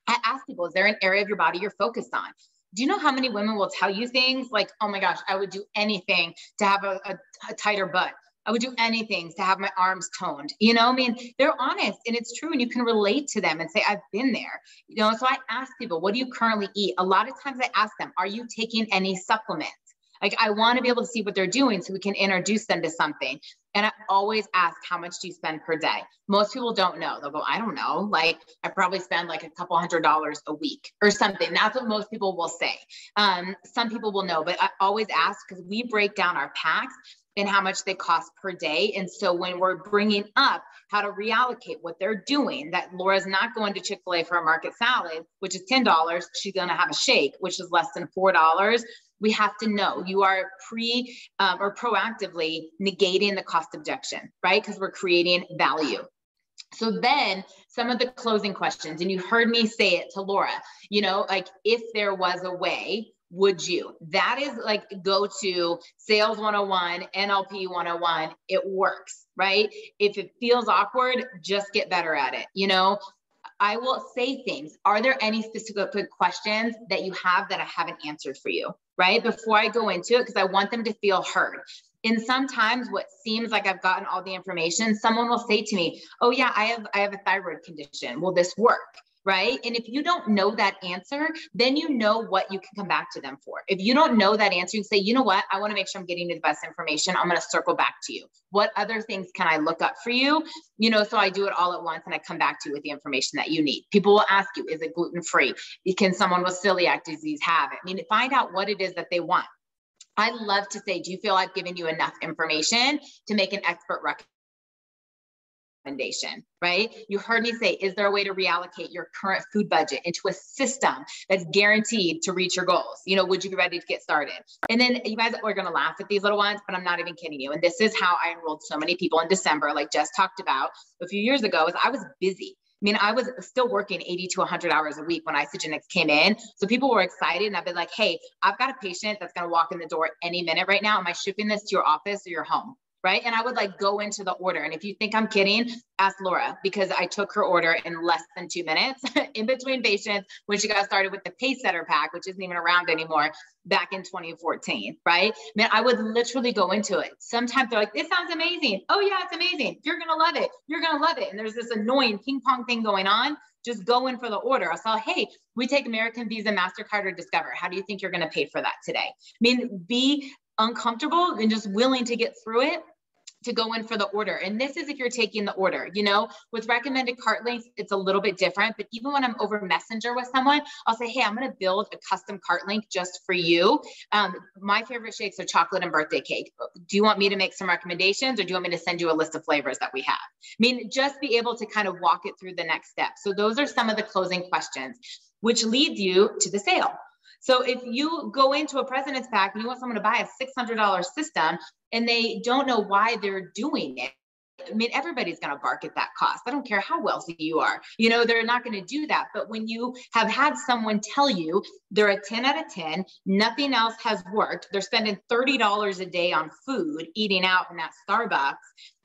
I ask people, is there an area of your body you're focused on? Do you know how many women will tell you things like, oh my gosh, I would do anything to have a tighter butt. I would do anything to have my arms toned. You know, I mean, they're honest and it's true. And you can relate to them and say, I've been there. You know, so I ask people, what do you currently eat? A lot of times I ask them, are you taking any supplements? Like, I want to be able to see what they're doing so we can introduce them to something. And I always ask, how much do you spend per day? Most people don't know. They'll go, I don't know. Like, I probably spend like a couple $100s a week or something. That's what most people will say. Some people will know, but I always ask because we break down our packs and how much they cost per day. And so when we're bringing up how to reallocate what they're doing, that Laura's not going to Chick-fil-A for a market salad, which is $10. She's going to have a shake, which is less than $4. We have to know you are or proactively negating the cost objection, right? Because we're creating value. So then some of the closing questions, and you heard me say it to Laura, you know, like, if there was a way, would you? That is like go to sales 101, NLP 101. It works, right? If it feels awkward, just get better at it. You know, I will say things. Are there any specific questions that you have that I haven't answered for you, right? Before I go into it, because I want them to feel heard. And sometimes what seems like I've gotten all the information, someone will say to me, oh yeah, I have a thyroid condition. Will this work? Right? And if you don't know that answer, then you know what you can come back to them for. If you don't know that answer, you say, you know what? I want to make sure I'm getting you the best information. I'm going to circle back to you. What other things can I look up for you? You know, so I do it all at once and I come back to you with the information that you need. People will ask you, is it gluten-free? Can someone with celiac disease have it? I mean, find out what it is that they want. I love to say, do you feel I've given you enough information to make an expert recommendation? Right? You heard me say, is there a way to reallocate your current food budget into a system that's guaranteed to reach your goals? You know, would you be ready to get started? And then you guys are going to laugh at these little ones, but I'm not even kidding you. And this is how I enrolled so many people in December, like Jess talked about a few years ago, is I was busy. I mean, I was still working 80 to 100 hours a week when Isagenix came in. So people were excited and I've been like, hey, I've got a patient that's going to walk in the door any minute right now. Am I shipping this to your office or your home? Right? And I would like go into the order. And if you think I'm kidding, ask Laura, because I took her order in less than 2 minutes in between patients when she got started with the Pace Setter pack, which isn't even around anymore, back in 2014, right? I mean, I would literally go into it. Sometimes they're like, this sounds amazing. Oh yeah, it's amazing. You're going to love it. You're going to love it. And there's this annoying ping pong thing going on. Just go in for the order. I saw, hey, we take American, Visa, MasterCard, or Discover. How do you think you're going to pay for that today? I mean, be uncomfortable and just willing to get through it to go in for the order. And this is if you're taking the order, you know, with recommended cart links, it's a little bit different, but even when I'm over Messenger with someone, I'll say, hey, I'm going to build a custom cart link just for you. My favorite shakes are chocolate and birthday cake. Do you want me to make some recommendations or do you want me to send you a list of flavors that we have? I mean, just be able to kind of walk it through the next step. So those are some of the closing questions, which leads you to the sale. So if you go into a President's Pack and you want someone to buy a $600 system and they don't know why they're doing it, I mean, everybody's going to bark at that cost. I don't care how wealthy you are. You know, they're not going to do that. But when you have had someone tell you they're a 10 out of 10, nothing else has worked, they're spending $30 a day on food, eating out in that Starbucks,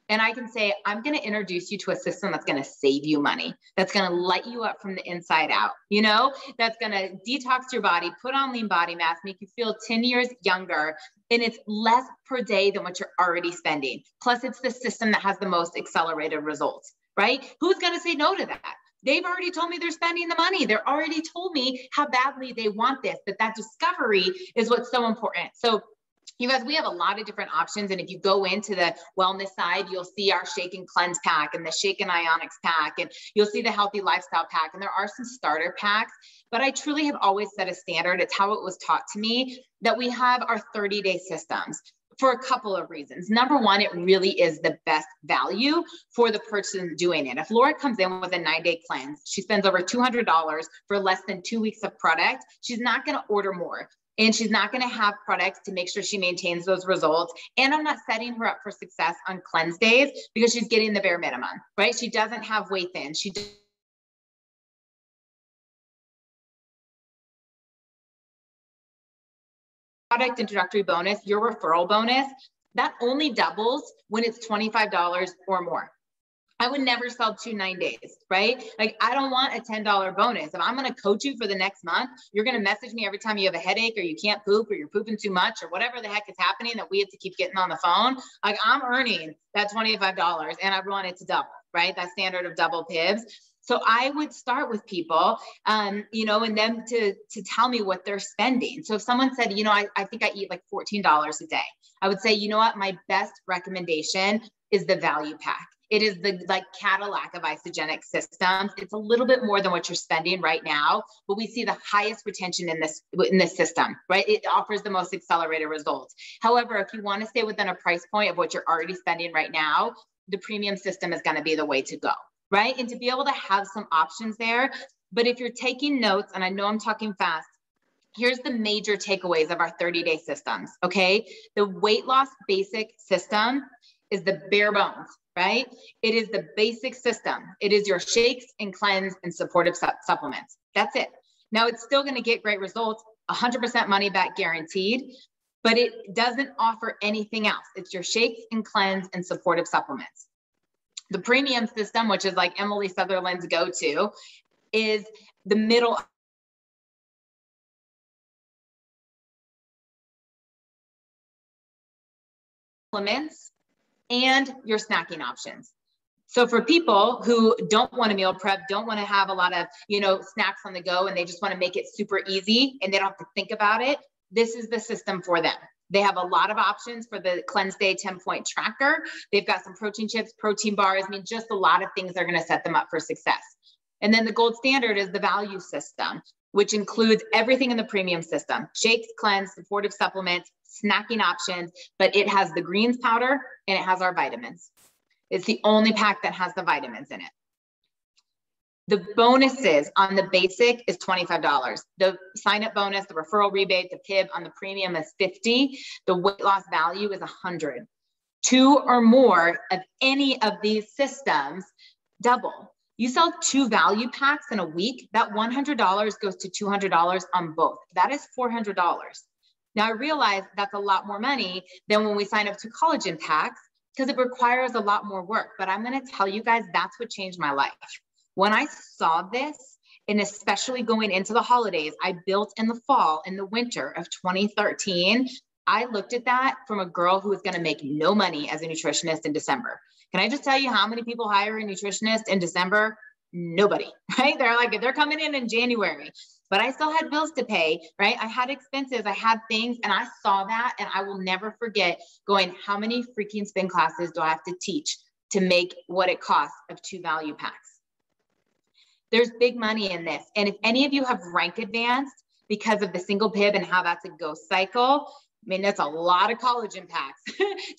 and I can say, I'm going to introduce you to a system that's going to save you money, that's going to light you up from the inside out, you know, that's going to detox your body, put on lean body mass, make you feel 10 years younger. And it's less per day than what you're already spending. Plus, it's the system that has the most accelerated results, right? Who's going to say no to that? They've already told me they're spending the money. They're already told me how badly they want this, but that discovery is what's so important. So you guys, we have a lot of different options. And if you go into the wellness side, you'll see our Shake and Cleanse pack and the Shake and Ionics pack, and you'll see the Healthy Lifestyle pack. And there are some starter packs, but I truly have always set a standard. It's how it was taught to me that we have our 30-day systems for a couple of reasons. Number one, it really is the best value for the person doing it. If Laura comes in with a 9-day cleanse, she spends over $200 for less than 2 weeks of product, she's not going to order more. And she's not going to have products to make sure she maintains those results. And I'm not setting her up for success on cleanse days because she's getting the bare minimum, right? She doesn't have weight thin. She product introductory bonus, your referral bonus. That only doubles when it's $25 or more. I would never sell 2 9 days, right? Like, I don't want a $10 bonus. If I'm going to coach you for the next month, you're going to message me every time you have a headache or you can't poop or you're pooping too much or whatever the heck is happening that we have to keep getting on the phone. Like, I'm earning that $25 and I want it to double, right? That standard of double PIBs. So I would start with people, you know, and them to tell me what they're spending. So if someone said, you know, I think I eat like $14 a day, I would say, you know what, my best recommendation is the value pack. It is the like Cadillac of isogenic systems. It's a little bit more than what you're spending right now, but we see the highest retention in this system, right? It offers the most accelerated results. However, if you want to stay within a price point of what you're already spending right now, the premium system is going to be the way to go, right? And to be able to have some options there. But if you're taking notes, and I know I'm talking fast, here's the major takeaways of our 30-day systems, okay? The weight loss basic system is the bare bones, right? It is the basic system. It is your shakes and cleanse and supportive supplements. That's it. Now, it's still going to get great results, 100% money back guaranteed, but it doesn't offer anything else. It's your shakes and cleanse and supportive supplements. The premium system, which is like Emily Sutherland's go-to, is the middle supplements and your snacking options. So for people who don't want to meal prep, don't want to have a lot of, you know, snacks on the go, and they just want to make it super easy and they don't have to think about it, this is the system for them. They have a lot of options for the Cleanse Day 10-point tracker. They've got some protein chips, protein bars. I mean, just a lot of things that are going to set them up for success. And then the gold standard is the value system, which includes everything in the premium system: shakes, cleanse, supportive supplements, snacking options, but it has the greens powder and it has our vitamins. It's the only pack that has the vitamins in it. The bonuses on the basic is $25. The sign-up bonus, the referral rebate, the PIB on the premium is $50. The weight loss value is $100. 2 or more of any of these systems double. You sell 2 value packs in a week, that $100 goes to $200 on both. That is $400. Now, I realize that's a lot more money than when we sign up to collagen packs because it requires a lot more work. But I'm going to tell you guys, that's what changed my life. When I saw this, and especially going into the holidays, I built in the fall, in the winter of 2013, I looked at that from a girl who was going to make no money as a nutritionist in December. Can I just tell you how many people hire a nutritionist in December? Nobody, right? They're like, they're coming in January, but I still had bills to pay, right? I had expenses, I had things, and I saw that, and I will never forget going, how many freaking spin classes do I have to teach to make what it costs of 2 value packs? There's big money in this. And if any of you have rank advanced because of the single PIB and how that's a ghost cycle, I mean, that's a lot of collagen packs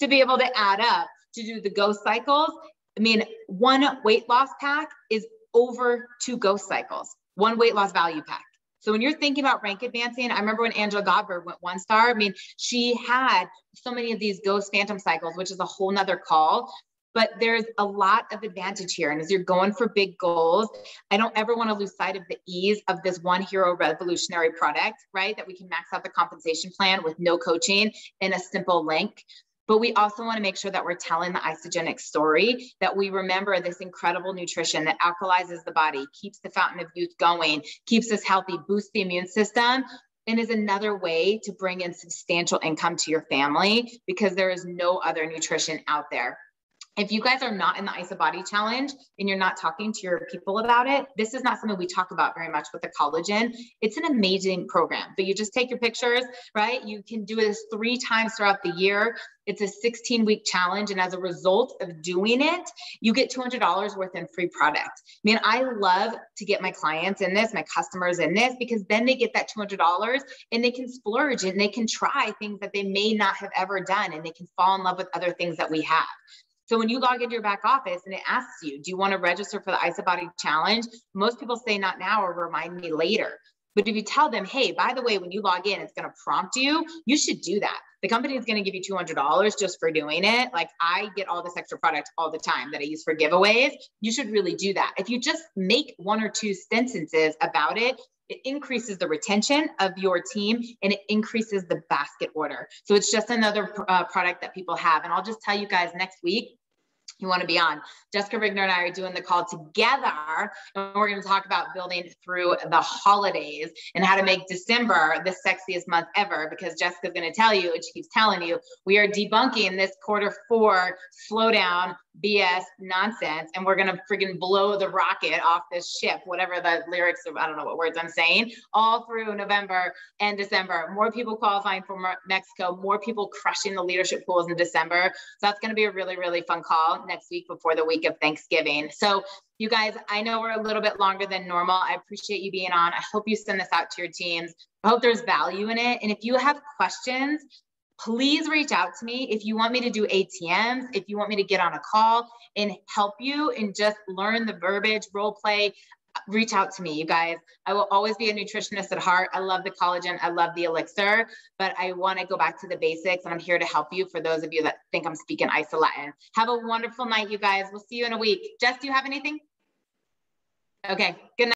to be able to add up to do the ghost cycles. I mean, 1 weight loss pack is over 2 ghost cycles, 1 weight loss value pack. So when you're thinking about rank advancing, I remember when Angela Godberg went 1 star, I mean, she had so many of these ghost phantom cycles, which is a whole nother call. But there's a lot of advantage here. And as you're going for big goals, I don't ever want to lose sight of the ease of this one hero revolutionary product, right? That we can max out the compensation plan with no coaching in a simple link. But we also want to make sure that we're telling the isogenic story, that we remember this incredible nutrition that alkalizes the body, keeps the fountain of youth going, keeps us healthy, boosts the immune system, and is another way to bring in substantial income to your family, because there is no other nutrition out there. If you guys are not in the IsoBody Challenge and you're not talking to your people about it, this is not something we talk about very much with the collagen. It's an amazing program, but you just take your pictures, right? You can do this 3 times throughout the year. It's a 16-week challenge. And as a result of doing it, you get $200 worth in free product. I mean, I love to get my clients in this, my customers in this, because then they get that $200 and they can splurge and they can try things that they may not have ever done. And they can fall in love with other things that we have. So when you log into your back office and it asks you, do you want to register for the IsoBody Challenge? Most people say not now or remind me later. But if you tell them, hey, by the way, when you log in, it's going to prompt you, you should do that. The company is going to give you $200 just for doing it. Like, I get all this extra product all the time that I use for giveaways. You should really do that. If you just make 1 or 2 sentences about it, it increases the retention of your team, and it increases the basket order. So it's just another product that people have. And I'll just tell you guys, next week, you want to be on. Jessica Rigner and I are doing the call together, and we're going to talk about building through the holidays and how to make December the sexiest month ever, because Jessica's going to tell you, and she keeps telling you, we are debunking this Q4 slowdown BS nonsense, and we're going to friggin' blow the rocket off this ship, whatever the lyrics of, I don't know what words I'm saying, all through November and December. More people qualifying for Mexico, more people crushing the leadership pools in December. So that's going to be a really, really fun call next week before the week of Thanksgiving. So you guys, I know we're a little bit longer than normal. I appreciate you being on. I hope you send this out to your teams. I hope there's value in it. And if you have questions, please reach out to me. If you want me to do ATMs, if you want me to get on a call and help you and just learn the verbiage, role play, reach out to me, you guys. I will always be a nutritionist at heart. I love the collagen. I love the elixir, but I want to go back to the basics, and I'm here to help you for those of you that think I'm speaking Iso-Latin. Have a wonderful night, you guys. We'll see you in a week. Jess, do you have anything? Okay, good night.